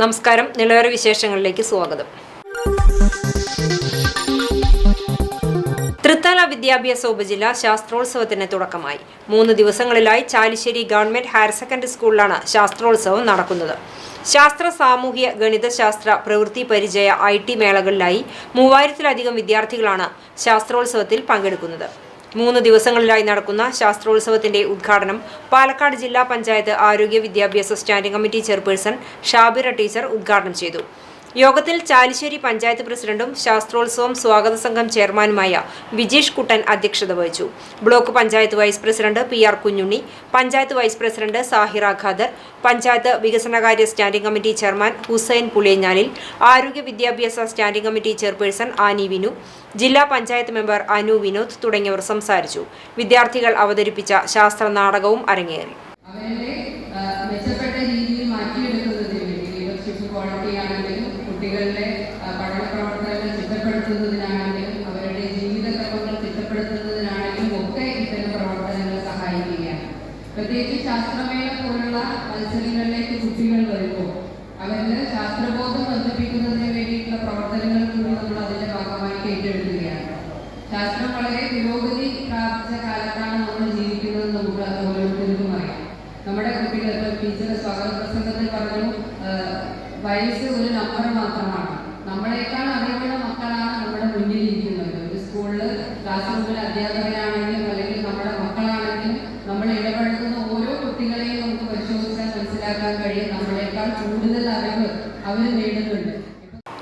നമസ്കാരം, നിലവര വിശേഷങ്ങളിലേക്ക് സ്വാഗതം. തൃത്താല വിദ്യാഭ്യാസ ഉപജില്ല ശാസ്ത്രോത്സവത്തിന് തുടക്കമായി. 3 ദിവസങ്ങളിലായി ചാലിശ്ശേരി ഗവൺമെന്റ് ഹയർ സെക്കൻഡറി സ്കൂളിലാണ് ശാസ്ത്രോത്സവം നടക്കുന്നത്. ശാസ്ത്ര, സാമൂഹ്യ, ഗണിതശാസ്ത്ര, പ്രവൃത്തി പരിചയ, IT മേളകളിലായി 3000-ലധികം വിദ്യാർത്ഥികളാണ് ശാസ്ത്രോത്സവത്തിൽ പങ്കെടുക്കുന്നത്. 3 ദിവസങ്ങളിലായി നടക്കുന്ന ശാസ്ത്രോത്സവത്തിന്റെ ഉദ്ഘാടനം പാലക്കാട് ജില്ലാ പഞ്ചായത്ത് ആരോഗ്യ വിദ്യാഭ്യാസ standing committee chairperson Shabira teacher ഉദ്ഘാടനം ചെയ്തു. യോഗത്തിൽ ചാലിശ്ശേരി പഞ്ചായത്ത് പ്രസിഡന്റും ശാസ്ത്രോത്സവം സ്വാഗത സംഘം ചെയർമാനുമായ വിജേഷ് കുട്ടൻ അധ്യക്ഷത വഹിച്ചു. Block panchayat vice president PR Kunjunni, panchayat vice president Sahira Khader, panchayat വികസനകാര്യ standing committee chairman Hussain Puliyanjalil, ആരോഗ്യ വിദ്യാഭ്യാസ standing committee chairperson Annie Vinu, ജില്ലാ പഞ്ചായത്ത് മെമ്പർ അനു വിനോദ് തുടങ്ങിയവർ സംസാരിച്ചു. വിദ്യാർത്ഥികൾ അവതരിപ്പിച്ച ശാസ്ത്ര നാടകവും അരങ്ങേറി. കുട്ടികളുടെ പഠന പ്രവർത്തനങ്ങൾ ചിട്ടപ്പെടുത്തുന്നതിനാണെങ്കിലും അവരുടെ ജീവിതക്രമങ്ങൾ ചിട്ടപ്പെടുത്തുന്നതിനാണെങ്കിലും ഒക്കെ ഇത്തരം പ്രവർത്തനങ്ങൾ സഹായിക്കുകയാണ്. പ്രത്യേകിച്ച് ശാസ്ത്രമേള പോലുള്ള മത്സരങ്ങളിലേക്ക് കുട്ടികൾ വരുമ്പോൾ അവരുടെ ശാസ്ത്രബോധം വർദ്ധിപ്പിക്കുന്നതിന് വേണ്ടിയിട്ടുള്ള പ്രവർത്തനങ്ങൾ കൂടി നമ്മൾ അതിന്റെ ഭാഗമായി ഏറ്റെടുക്കുകയാണ്. ശാസ്ത്രം വളരെ പുരോഗതി പ്രാപിച്ച കാലത്താണ് നമ്മൾ ജീവിക്കുന്നത്. നമുക്ക് ഓരോരുത്തർക്കും അറിയാം. നമ്മുടെ കുട്ടികൾ ഇപ്പോൾ ടീച്ചർ സ്വാഗത പ്രസംഗത്തിൽ പറഞ്ഞു, വയസ്സ് ഒരു നമ്പർ മാത്രമാണ്. നമ്മളെക്കാൾ അറിവുള്ള മക്കളാണ് നമ്മുടെ മുന്നിൽ ഇരിക്കുന്നത്. ഒരു സ്കൂളിൽ ക്ലാസ് റൂമിൽ അധ്യാപകരാണെങ്കിലും അല്ലെങ്കിൽ നമ്മുടെ മക്കളാണെങ്കിലും നമ്മൾ ഇടപെടുന്ന ഓരോ കുട്ടികളെയും നമുക്ക് പരിശോധിച്ചാൽ മനസ്സിലാക്കാൻ കഴിയും നമ്മളെക്കാൾ കൂടുതൽ അറിവ് അവർ നേടുന്നുണ്ട്.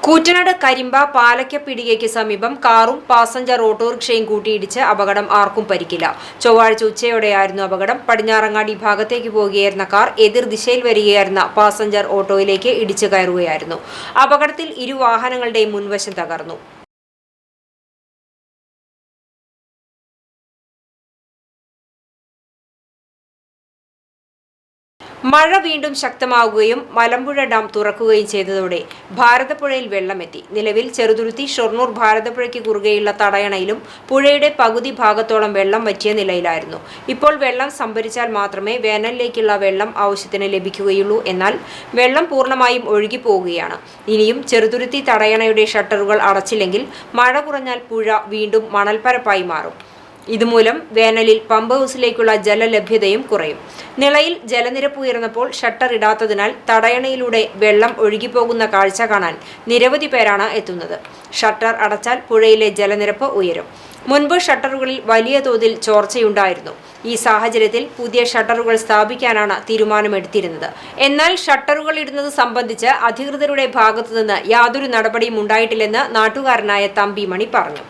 കൂറ്റനാട് കരിമ്പ പാലക്കപ്പിടികയ്ക്ക് സമീപം കാറും പാസഞ്ചർ ഓട്ടോറിക്ഷയും കൂട്ടിയിടിച്ച് അപകടം, ആർക്കും പരിക്കില്ല. ചൊവ്വാഴ്ച ഉച്ചയോടെയായിരുന്നു അപകടം. പടിഞ്ഞാറങ്ങാടി ഭാഗത്തേക്ക് പോകുകയായിരുന്ന കാർ എതിർ ദിശയിൽ വരികയായിരുന്ന പാസഞ്ചർ ഓട്ടോയിലേക്ക് ഇടിച്ചു കയറുകയായിരുന്നു. അപകടത്തിൽ 2 വാഹനങ്ങളുടെയും മുൻവശം തകർന്നു. മഴ വീണ്ടും ശക്തമാവുകയും മലമ്പുഴ ഡാം തുറക്കുകയും ചെയ്തതോടെ ഭാരതപ്പുഴയിൽ വെള്ളമെത്തി. നിലവിൽ ചെറുതുരുത്തി ഷൊർണൂർ ഭാരതപ്പുഴയ്ക്ക് കുറുകെയുള്ള തടയണയിലും പുഴയുടെ പകുതി ഭാഗത്തോളം വെള്ളം വറ്റിയ നിലയിലായിരുന്നു. ഇപ്പോൾ വെള്ളം സംഭരിച്ചാൽ മാത്രമേ വേനലിലേക്കുള്ള വെള്ളം ആവശ്യത്തിന് ലഭിക്കുകയുള്ളൂ. എന്നാൽ വെള്ളം പൂർണ്ണമായും ഒഴുകിപ്പോവുകയാണ്. ഇനിയും ചെറുതുരുത്തി തടയണയുടെ ഷട്ടറുകൾ അടച്ചില്ലെങ്കിൽ മഴ കുറഞ്ഞാൽ പുഴ വീണ്ടും മണൽപ്പരപ്പായി മാറും. ഇതുമൂലം വേനലിൽ പമ്പ് ഹൗസിലേക്കുള്ള ജലലഭ്യതയും കുറയും. നിളയിൽ ജലനിരപ്പ് ഉയർന്നപ്പോൾ ഷട്ടർ ഇടാത്തതിനാൽ തടയണയിലൂടെ വെള്ളം ഒഴുകിപ്പോകുന്ന കാഴ്ച കാണാൻ നിരവധി പേരാണ് എത്തുന്നത്. ഷട്ടർ അടച്ചാൽ പുഴയിലെ ജലനിരപ്പ് ഉയരും. മുൻപ് ഷട്ടറുകളിൽ വലിയ തോതിൽ ചോർച്ചയുണ്ടായിരുന്നു. ഈ സാഹചര്യത്തിൽ പുതിയ ഷട്ടറുകൾ സ്ഥാപിക്കാനാണ് തീരുമാനമെടുത്തിരുന്നത്. എന്നാൽ ഷട്ടറുകൾ ഇടുന്നത് സംബന്ധിച്ച് അധികൃതരുടെ ഭാഗത്തുനിന്ന് യാതൊരു നടപടിയും ഉണ്ടായിട്ടില്ലെന്ന് നാട്ടുകാരനായ തമ്പി മണി പറഞ്ഞു.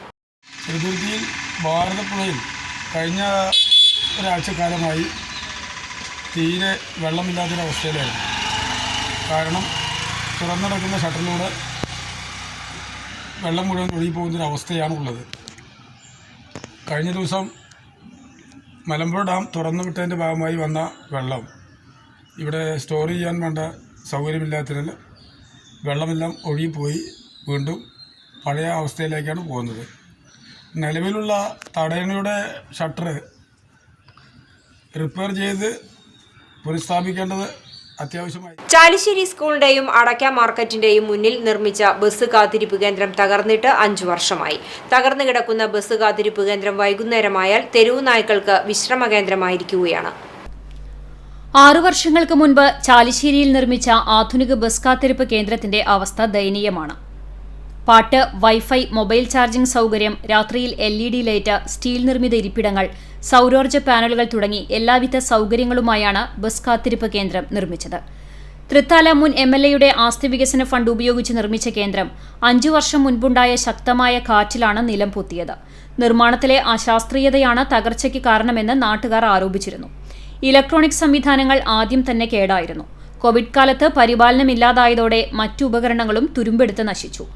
ഭാരതപ്പുഴയിൽ കഴിഞ്ഞ ഒരാഴ്ചക്കാലമായി തീരെ വെള്ളമില്ലാത്തൊരവസ്ഥയിലായിരുന്നു. കാരണം തുറന്നിടക്കുന്ന ഷട്ടറിലൂടെ വെള്ളം മുഴുവൻ ഒഴുകിപ്പോകുന്നൊരവസ്ഥയാണ് ഉള്ളത്. കഴിഞ്ഞ ദിവസം മലമ്പുഴ ഡാം തുറന്നു വിട്ടതിൻ്റെ ഭാഗമായി വന്ന വെള്ളം ഇവിടെ സ്റ്റോർ ചെയ്യാൻ വേണ്ട സൗകര്യമില്ലാത്തതിനാൽ വെള്ളമെല്ലാം ഒഴുകിപ്പോയി വീണ്ടും പഴയ അവസ്ഥയിലേക്കാണ് പോകുന്നത്. നിലവിലുള്ള തടയണയുടെ ഷട്ടർ റിപ്പയർ ചെയ്ത് പുനഃസ്ഥാപിക്കേണ്ടത് അത്യാവശ്യമായി. ചാലിശ്ശേരി സ്കൂളിന്റെയും അടയ്ക്ക മാർക്കറ്റിന്റെയും മുന്നിൽ നിർമ്മിച്ച ബസ് കാത്തിരിപ്പ് കേന്ദ്രം തകർന്നിട്ട് 5 വർഷമായി. തകർന്നു കിടക്കുന്ന ബസ് കാത്തിരിപ്പ് കേന്ദ്രം വൈകുന്നേരമായാൽ തെരുവു നായ്ക്കൾക്ക് വിശ്രമ കേന്ദ്രമായിരിക്കുകയാണ്. 6 വർഷങ്ങൾക്ക് മുൻപ് ചാലിശ്ശേരിയിൽ നിർമ്മിച്ച ആധുനിക ബസ് കാത്തിരിപ്പ് കേന്ദ്രത്തിന്റെ അവസ്ഥ ദയനീയമാണ്. പാട്ട്, വൈഫൈ, മൊബൈൽ ചാർജിംഗ് സൗകര്യം, രാത്രിയിൽ LED ലൈറ്റ്, സ്റ്റീൽ നിർമ്മിത ഇരിപ്പിടങ്ങൾ, സൗരോർജ്ജ പാനലുകൾ തുടങ്ങി എല്ലാവിധ സൗകര്യങ്ങളുമായാണ് ബസ് കാത്തിരിപ്പ് കേന്ദ്രം നിർമ്മിച്ചത്. തൃത്താല മുൻ MLAയുടെ ആസ്തി വികസന ഫണ്ട് ഉപയോഗിച്ച് നിർമ്മിച്ച കേന്ദ്രം 5 വർഷം മുൻപുണ്ടായ ശക്തമായ കാറ്റിലാണ് നിലം പൊത്തിയത്. നിർമ്മാണത്തിലെ അശാസ്ത്രീയതയാണ് തകർച്ചയ്ക്ക് കാരണമെന്ന് നാട്ടുകാർ ആരോപിച്ചിരുന്നു. ഇലക്ട്രോണിക് സംവിധാനങ്ങൾ ആദ്യം തന്നെ കേടായിരുന്നു. കോവിഡ് കാലത്ത് പരിപാലനമില്ലാതായതോടെ മറ്റു ഉപകരണങ്ങളും തുരുമ്പെടുത്ത് നശിച്ചു.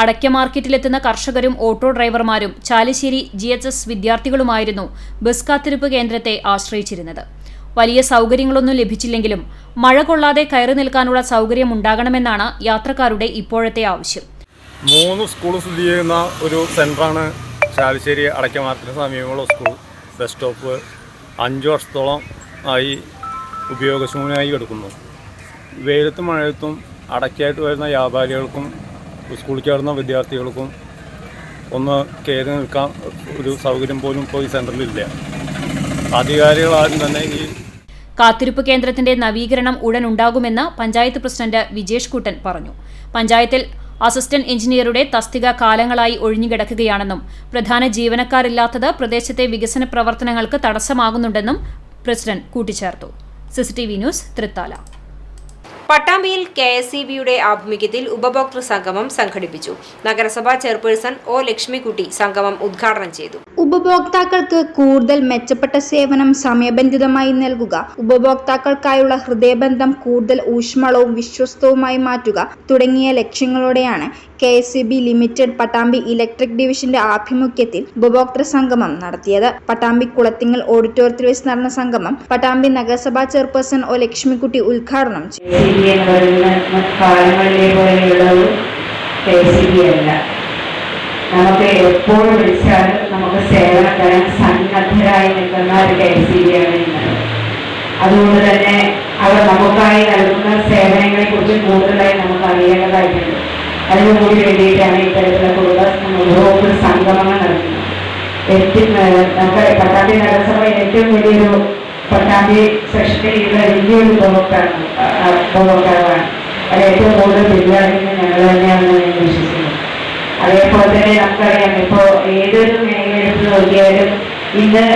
അടയ്ക്ക മാർക്കറ്റിലെത്തുന്ന കർഷകരും ഓട്ടോ ഡ്രൈവർമാരും ചാലിശ്ശേരി GHS വിദ്യാർത്ഥികളുമായിരുന്നു ബസ് കാത്തിരിപ്പ് കേന്ദ്രത്തെ ആശ്രയിച്ചിരുന്നത്. വലിയ സൗകര്യങ്ങളൊന്നും ലഭിച്ചില്ലെങ്കിലും മഴ കൊള്ളാതെ കയറി നിൽക്കാനുള്ള സൗകര്യം ഉണ്ടാകണമെന്നാണ് യാത്രക്കാരുടെ ഇപ്പോഴത്തെ ആവശ്യം. 3 സ്കൂൾ സ്ഥിതി ചെയ്യുന്ന ഒരു സെൻ്ററാണ് ചാലിശ്ശേരി അടയ്ക്ക മാർക്കറ്റിന് സമീപമുള്ള സ്കൂൾ. ബസ് സ്റ്റോപ്പ് 5 വർഷത്തോളം ആയി ഉപയോഗശൂന്യമായി കിടക്കുന്നു. വെയിലത്തും മഴയത്തും അടയ്ക്കായിട്ട് വരുന്ന വ്യാപാരികൾക്കും സ്കൂളിൽ കയറുന്ന വിദ്യാർത്ഥികൾക്കും ഒന്ന് കയറി നിൽക്കാൻ ഒരു സൗകര്യം പോലും ഇപ്പോൾ ഈ സെൻറ്ററിലില്ല. അധികാരികളാരും തന്നെ ഈ കാത്തിരിപ്പ് കേന്ദ്രത്തിന്റെ നവീകരണം ഉടൻ ഉണ്ടാകുമെന്ന് പഞ്ചായത്ത് പ്രസിഡന്റ് വിജേഷ് കുട്ടൻ പറഞ്ഞു. പഞ്ചായത്തിൽ അസിസ്റ്റന്റ് എഞ്ചിനീയറുടെ തസ്തിക കാലങ്ങളായി ഒഴിഞ്ഞുകിടക്കുകയാണെന്നും പ്രധാന ജീവനക്കാരില്ലാത്തത് പ്രദേശത്തെ വികസന പ്രവർത്തനങ്ങൾക്ക് തടസ്സമാകുന്നുണ്ടെന്നും പ്രസിഡന്റ് കൂട്ടിച്ചേർത്തു. CCTV news Thrithala. പട്ടാമ്പിയിൽ KSEBയുടെ ആഭിമുഖ്യത്തിൽ ഉപഭോക്തൃ സംഗമം സംഘടിപ്പിച്ചു. നഗരസഭാ ചെയർപേഴ്സൺ ഒ ലക്ഷ്മിക്കുട്ടി സംഗമം ഉദ്ഘാടനം ചെയ്തു. ഉപഭോക്താക്കൾക്ക് കൂടുതൽ മെച്ചപ്പെട്ട സേവനം സമയബന്ധിതമായി നൽകുക, ഉപഭോക്താക്കൾക്കായുള്ള ഹൃദയബന്ധം കൂടുതൽ ഊഷ്മളവും വിശ്വസ്തവുമായി മാറ്റുക തുടങ്ങിയ ലക്ഷ്യങ്ങളോടെയാണ് KSEB ലിമിറ്റഡ് പട്ടാമ്പി ഇലക്ട്രിക് ഡിവിഷന്റെ ആഭിമുഖ്യത്തിൽ ഉപഭോക്തൃ സംഗമം നടത്തിയത്. പട്ടാമ്പി കുളത്തിങ്ങൽ ഓഡിറ്റോറിയത്തിൽ വെച്ച് നടന്ന സംഗമം പട്ടാമ്പി നഗരസഭാ ചെയർപേഴ്സൺ ഒ ലക്ഷ്മിക്കുട്ടി ഉദ്ഘാടനം ചെയ്തു. നമുക്ക് എപ്പോൾ വിളിച്ചാലും നമുക്ക് സേവനം തരാൻ സന്നദ്ധരായി നിൽക്കുന്ന ഒരു KSEB-ആണ് ഇന്നത്. അതുകൊണ്ട് തന്നെ അവർ നമുക്കായി നൽകുന്ന സേവനങ്ങളെ കുറിച്ച് കൂടുതലായി നമുക്ക് അറിയേണ്ടതായിട്ടുണ്ട്. അതിനുകൂടി വേണ്ടിയിട്ടാണ് ഇത്തരത്തിലുള്ള ഉപഭോക്തൃ സംഗമങ്ങൾ നടത്തുന്നത്. നമുക്ക് പട്ടാമ്പി നഗരസഭ ഏറ്റവും വലിയൊരു പട്ടാമ്പി സെക്ഷനിലുള്ള വലിയൊരു ഉപഭോക്താവാണ്. അത് ഏറ്റവും കൂടുതൽ ബില്ലാണെങ്കിൽ ഞങ്ങൾ തന്നെയാണെന്ന് ഞാൻ വിശ്വസിക്കുന്നു. അതേപോലെ തന്നെ നമുക്കറിയാം, ഇപ്പോൾ ഏതൊരു മേഖല എടുത്ത് നോക്കിയാലും ഇന്ന്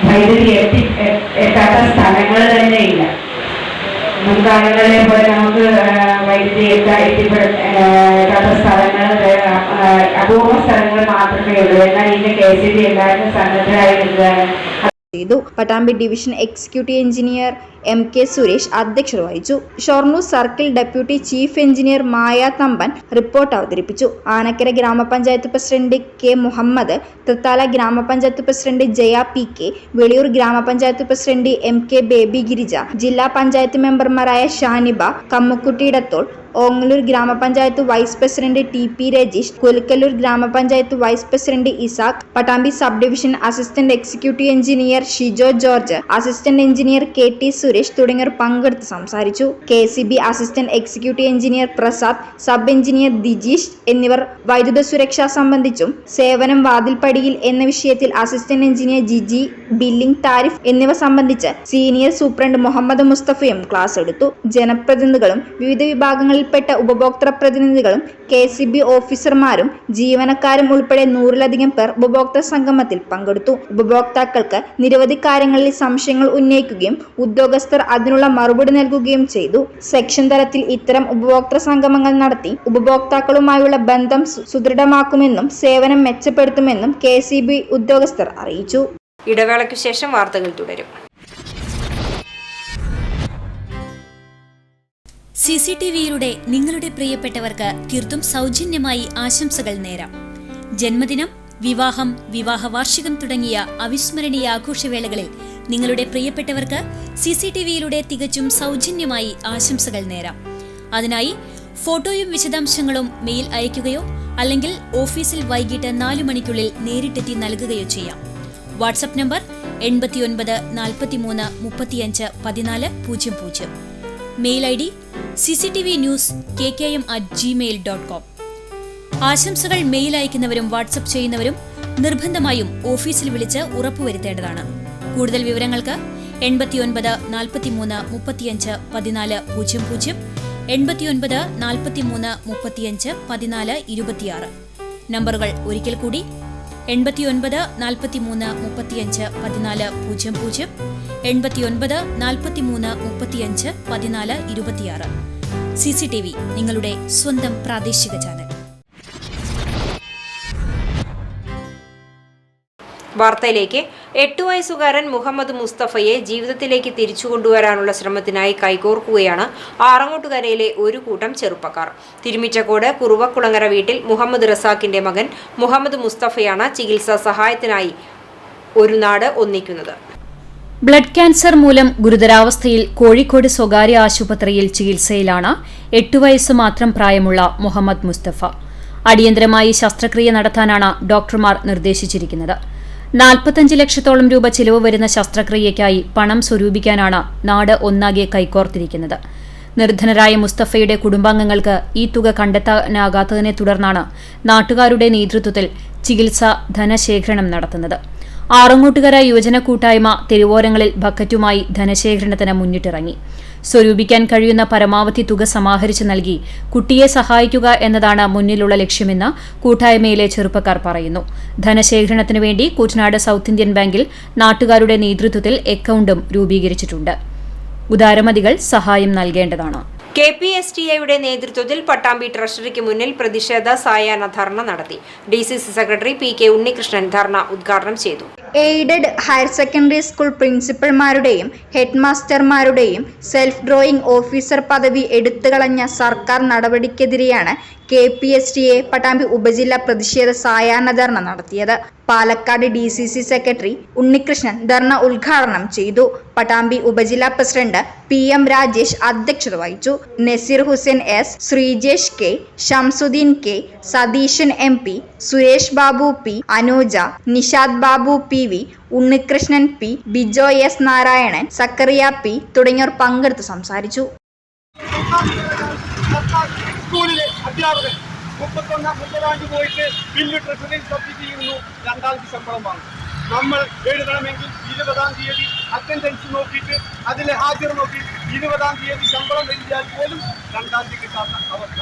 വൈദ്യുതി എത്താത്ത സ്ഥലങ്ങൾ തന്നെ ഇല്ല. മുൻകാലങ്ങളിലെ പോലെ നമുക്ക് വൈദ്യുതി എത്താത്ത സ്ഥലങ്ങൾ അപൂർവ സ്ഥലങ്ങൾ മാത്രമേ ഉള്ളൂ. എന്നാൽ ഇന്ന് KSEB എല്ലാവരും സന്നദ്ധരായി നിൽക്കുകയാണ്. Pattambi division executive engineer MK Suresh അധ്യക്ഷത വഹിച്ചു. Shoranur circle deputy chief engineer Maya Thampan report അവതരിപ്പിച്ചു. ആനക്കര ഗ്രാമപഞ്ചായത്ത് പ്രസിഡന്റ് K മുഹമ്മദ്, തൃത്താല ഗ്രാമപഞ്ചായത്ത് പ്രസിഡന്റ് ജയ PK, വെളിയൂർ ഗ്രാമപഞ്ചായത്ത് പ്രസിഡന്റ് MK ബേബി ഗിരിജ, ജില്ലാ പഞ്ചായത്ത് മെമ്പർമാരായ ഷാനിബ, കമ്മുക്കുട്ടി ഇടത്തോൾ, ഓങ്ങല്ലൂർ ഗ്രാമപഞ്ചായത്ത് vice president TP Rajeesh, Kolukkallur ഗ്രാമപഞ്ചായത്ത് vice president Ishaq, Pattambi sub division assistant executive engineer Shijo George, assistant engineer KT Suresh തുടങ്ങിയവർ പങ്കെടുത്ത് സംസാരിച്ചു. KSEB assistant executive engineer Prasad, sub engineer Dijeesh എന്നിവർ വൈദ്യുത സുരക്ഷ സംബന്ധിച്ചും സേവനം വാതിൽപ്പടിയിൽ എന്ന വിഷയത്തിൽ assistant engineer Jiji, billing tariff എന്നിവ സംബന്ധിച്ച് സീനിയർ സൂപ്രണ്ട് മുഹമ്മദ് മുസ്തഫയും ക്ലാസ് എടുത്തു. ജനപ്രതിനിധികളും വിവിധ വിഭാഗങ്ങളിൽ പ്പെട്ട ഉപഭോക്തൃ പ്രതിനിധികളും KSEB ഓഫീസർമാരും ജീവനക്കാരും ഉൾപ്പെടെ 100-ലധികം പേർ ഉപഭോക്തൃ സംഗമത്തിൽ പങ്കെടുത്തു. ഉപഭോക്താക്കൾക്ക് നിരവധി കാര്യങ്ങളിൽ സംശയങ്ങൾ ഉന്നയിക്കുകയും ഉദ്യോഗസ്ഥർ അതിനുള്ള മറുപടി നൽകുകയും ചെയ്തു. സെക്ഷൻ തലത്തിൽ ഇത്തരം ഉപഭോക്തൃ സംഗമങ്ങൾ നടത്തി ഉപഭോക്താക്കളുമായുള്ള ബന്ധം സുദൃഢമാക്കുമെന്നും സേവനം മെച്ചപ്പെടുത്തുമെന്നും KSEB ഉദ്യോഗസ്ഥർ അറിയിച്ചു. ഇടവേളയ്ക്കു ശേഷം വാർത്തകൾ തുടരും. CCTVയിലൂടെ നിങ്ങളുടെ പ്രിയപ്പെട്ടവർക്ക് തീർത്തും സൗജന്യമായി ആശംസകൾ നേരാം. ജന്മദിനം, വിവാഹം, വിവാഹ വാർഷികം തുടങ്ങിയ അവിസ്മരണീയ ആഘോഷവേളകളിൽ നിങ്ങളുടെ പ്രിയപ്പെട്ടവർക്ക് CCTVയിലൂടെ തികച്ചും സൗജന്യമായി ആശംസകൾ നേരാം. അതിനായി ഫോട്ടോയും വിശദാംശങ്ങളും മെയിൽ അയയ്ക്കുകയോ അല്ലെങ്കിൽ ഓഫീസിൽ വൈകിട്ട് 4 മണിക്കുള്ളിൽ നേരിട്ടെത്തി നൽകുകയോ ചെയ്യാം. WhatsApp number 89 43 35 14 00. Mail ID cctvnews@gmail.com. ആശംസകൾ മെയിൽ അയക്കുന്നവരും വാട്സ്ആപ്പ് ചെയ്യുന്നവരും നിർബന്ധമായും ഓഫീസിൽ വിളിച്ച് ഉറപ്പുവരുത്തേണ്ടതാണ്. കൂടുതൽ വിവരങ്ങൾക്ക് 89 43 35 14 00, 89 43 35 14 26. നമ്പറുകൾ ഒരിക്കൽ കൂടി 89 43 35 14 00, 89 43 35 14 26. CCTV, നിങ്ങളുടെ സ്വന്തം പ്രാദേശിക ചാനൽ. വാർത്തയിലേക്ക്. 8 വയസ്സുകാരൻ മുഹമ്മദ് മുസ്തഫയെ ജീവിതത്തിലേക്ക് തിരിച്ചു കൊണ്ടുവരാനുള്ള ശ്രമത്തിനായി കൈകോർക്കുകയാണ് ആറങ്ങോട്ടുകരയിലെ ഒരു കൂട്ടം ചെറുപ്പക്കാർ. തിരുമിറ്റക്കോട് കുറുവക്കുളങ്ങര വീട്ടിൽ മുഹമ്മദ് റസാഖിന്റെ മകൻ മുഹമ്മദ് മുസ്തഫയാണ് ചികിത്സാ സഹായത്തിനായി ഒരു നാട് ഒന്നിക്കുന്നത്. ബ്ലഡ് ക്യാൻസർ മൂലം ഗുരുതരാവസ്ഥയിൽ കോഴിക്കോട് സ്വകാര്യ ആശുപത്രിയിൽ ചികിത്സയിലാണ് 8 വയസ്സ് മാത്രം പ്രായമുള്ള മുഹമ്മദ് മുസ്തഫ. അടിയന്തരമായി ശസ്ത്രക്രിയ നടത്താനാണ് ഡോക്ടർമാർ നിർദ്ദേശിച്ചിരിക്കുന്നത്. 45 ലക്ഷത്തോളം രൂപ ചിലവ് വരുന്ന ശസ്ത്രക്രിയയ്ക്കായി പണം സ്വരൂപിക്കാനാണ് നാട് ഒന്നാകെ കൈകോർത്തിരിക്കുന്നത്. നിർധനരായ മുസ്തഫയുടെ കുടുംബാംഗങ്ങൾക്ക് ഈ തുക കണ്ടെത്താനാകാത്തതിനെ തുടർന്നാണ് നാട്ടുകാരുടെ നേതൃത്വത്തിൽ ചികിത്സാ ധനശേഖരണം നടത്തുന്നത്. ആറങ്ങോട്ടുകര യുവജന കൂട്ടായ്മ തെരുവോരങ്ങളിൽ ബക്കറ്റുമായി ധനശേഖരണത്തിന് മുന്നിട്ടിറങ്ങി. സ്വരൂപിക്കാൻ കഴിയുന്ന പരമാവധി തുക സമാഹരിച്ച് നൽകി കുട്ടിയെ സഹായിക്കുക എന്നതാണ് മുന്നിലുള്ള ലക്ഷ്യമെന്ന് കൂട്ടായ്മയിലെ ചെറുപ്പക്കാർ പറയുന്നു. ധനശേഖരണത്തിനു വേണ്ടി കൂറ്റനാട് സൗത്ത് ഇന്ത്യൻ ബാങ്കിൽ നാട്ടുകാരുടെ നേതൃത്വത്തിൽ അക്കൌണ്ടും രൂപീകരിച്ചിട്ടുണ്ട്. ഉദാരമതികൾ സഹായം നൽകേണ്ടതാണ്. KPSTAയുടെ നേതൃത്വത്തിൽ പട്ടാമ്പി ട്രഷറിക്ക് മുന്നിൽ പ്രതിഷേധ സായാഹ്ന ധർണ നടത്തി. DCC secretary PK Unnikrishnan dharna ഉദ്ഘാടനം ചെയ്തു. എയ്ഡഡ് ഹയർ സെക്കൻഡറി സ്കൂൾ പ്രിൻസിപ്പൽമാരുടെയും ഹെഡ് മാസ്റ്റർമാരുടെയും സെൽഫ് ഡ്രോയിംഗ് ഓഫീസർ പദവി എടുത്തുകളഞ്ഞ സർക്കാർ നടപടിക്കെതിരെയാണ് KPSTA പട്ടാമ്പി ഉപജില്ല പ്രതിഷേധ സായാഹ്ന ധർണ നടത്തിയത്. പാലക്കാട് DCC സെക്രട്ടറി ഉണ്ണികൃഷ്ണൻ ധർണ ഉദ്ഘാടനം ചെയ്തു. പട്ടാമ്പി ഉപജില്ലാ പ്രസിഡന്റ് PM രാജേഷ് അധ്യക്ഷത വഹിച്ചു. Naseer Hussain S, Sreejesh K, Shamsuddin K, Satheesan MP, Suresh Babu P, Anuja, Nishad Babu PV, Unnikrishnan P, Bijo S Narayanan, Zacharia P തുടങ്ങിയവർ പങ്കെടുത്ത് സംസാരിച്ചു. സ്കൂളിലെ അധ്യാപകൻ 31 പോയിട്ട് ബില്ല് ട്രഷറിയിൽ സബ്മിറ്റ് ചെയ്യുന്നു, 2 ആഴ്ച ശമ്പളം വാങ്ങും. നമ്മൾ എഴുതണമെങ്കിൽ 20-ാം തീയതി അറ്റൻഡൻസ് നോക്കിയിട്ട് അതിലെ ഹാജർ നോക്കി 20-ാം തീയതി ശമ്പളം എഴുതിയാൽ പോലും 2-ാം തീയതി കിട്ടാത്ത അവസ്ഥ.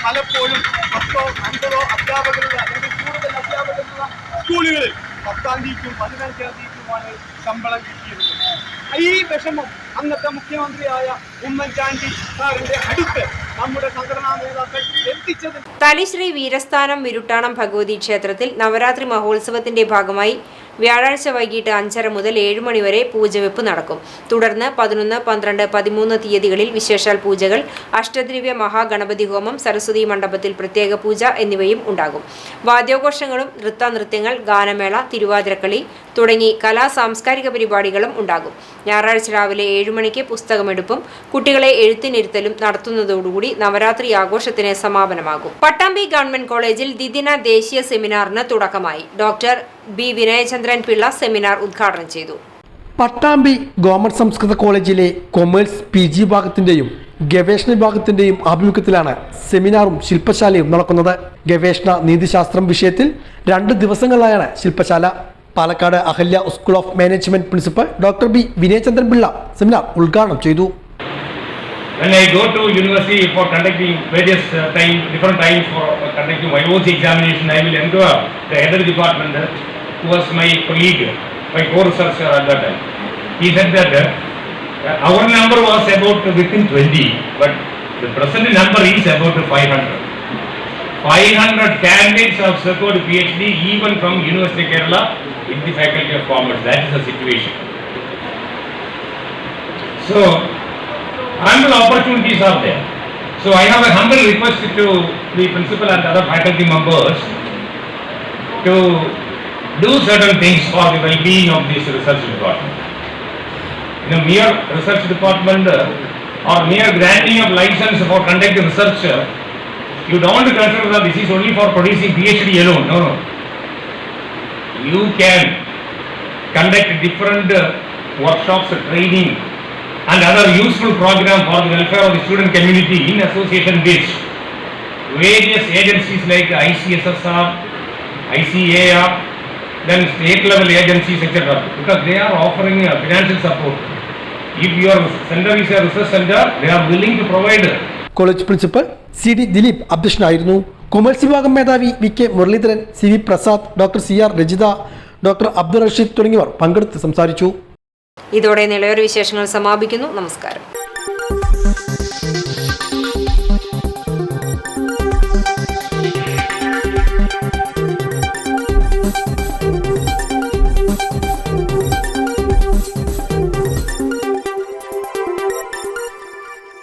പലപ്പോഴും 10-ഓ 50-ഓ അധ്യാപകരുടെ അല്ലെങ്കിൽ കൂടുതൽ അധ്യാപകരുള്ള സ്കൂളുകളിൽ 10-ാം തീയതിക്കും 15-ാം തീയതിക്കുമാണ് ശമ്പളം കിട്ടിയിരുന്നത്. ഈ വിഷമം അന്നത്തെ മുഖ്യമന്ത്രിയായ ഉമ്മൻചാണ്ടി സാറിന്റെ അടുത്ത് നമ്മുടെ സംഘടനാ നേതാക്കൾ എത്തിച്ചത്. തളിശ്രീ വീരസ്ഥാനം വിരുട്ടാണം ഭഗവതി ക്ഷേത്രത്തിൽ നവരാത്രി മഹോത്സവത്തിന്റെ ഭാഗമായി വ്യാഴാഴ്ച വൈകിട്ട് 5:30 മുതൽ 7 മണി വരെ പൂജവെപ്പ് നടക്കും. തുടർന്ന് 11, 12, 13 തീയതികളിൽ വിശേഷാൽ പൂജകൾ, അഷ്ടദ്രവ്യ മഹാഗണപതി ഹോമം, സരസ്വതി മണ്ഡപത്തിൽ പ്രത്യേക പൂജ എന്നിവയും ഉണ്ടാകും. വാദ്യോഘോഷങ്ങളും നൃത്തങ്ങൾ, ഗാനമേള, തിരുവാതിരക്കളി തുടങ്ങി സാംസ്കാരിക പരിപാടികളും ഉണ്ടാകും. ഞായറാഴ്ച രാവിലെ 7 മണിക്ക് പുസ്തകമെടുപ്പും കുട്ടികളെ എഴുത്തിനിരുത്തലും നടത്തുന്നതോടുകൂടി നവരാത്രി ആഘോഷത്തിന് സമാപനമാകും. പട്ടാമ്പി ഗവൺമെന്റ് കോളേജിൽ ദ്വിദിന ദേശീയ സെമിനാറിന് തുടക്കമായി. Doctor B. Vinayachandran Pillai seminar ഉദ്ഘാടനം ചെയ്തു. പട്ടാമ്പി ഗവൺമെന്റ് സംസ്കൃത കോളേജിലെ കൊമേഴ്സ് PG വിഭാഗത്തിന്റെയും ഗവേഷണ വിഭാഗത്തിന്റെയും ആഭിമുഖ്യത്തിലാണ് സെമിനാറും ശില്പശാലയും നടക്കുന്നത്. ഗവേഷണ നീതിശാസ്ത്രം വിഷയത്തിൽ 2 ദിവസങ്ങളിലായാണ് ശില്പശാല. Palakkad Ahalya school of management principal doctor B. Vinayachandran Pillai seminar ഉദ്ഘാടനം ചെയ്തു. When I go to university for conducting various different times for conducting my OC examination, I will enquire the head of the department, who was my colleague, my co-researcher at that time. He said that our number was about within 20, but the present number is about 500. 500 candidates have secured PhD even from University of Kerala in the Faculty of Commerce. That is the situation. So, ample opportunities are there. So I have a humble request to the principal and other faculty members to do certain things for the well-being of this research department. In a mere research department or mere granting of license for conducting research, you don't consider that this is only for producing PhD alone. No. You can conduct different workshops, training and other useful program for the welfare of the student community in association with various agencies like ICSSR, ICAR, then state level agencies, etc. Because they are offering financial support. If your center is a research center, they are willing to provide. College principal CD Dileep അധ്യക്ഷനായിരുന്നു. Commerce വിഭാഗം മേധാവി VK Muraleedharan, CV Prasad, doctor CR Rajitha, doctor Abdul Rasheed തുടങ്ങിയവർ പങ്കെടുത്ത് സംസാരിച്ചു. ഇതോടെ നിലവര വിശേഷങ്ങൾ സമാപിക്കുന്നു. നമസ്കാരം.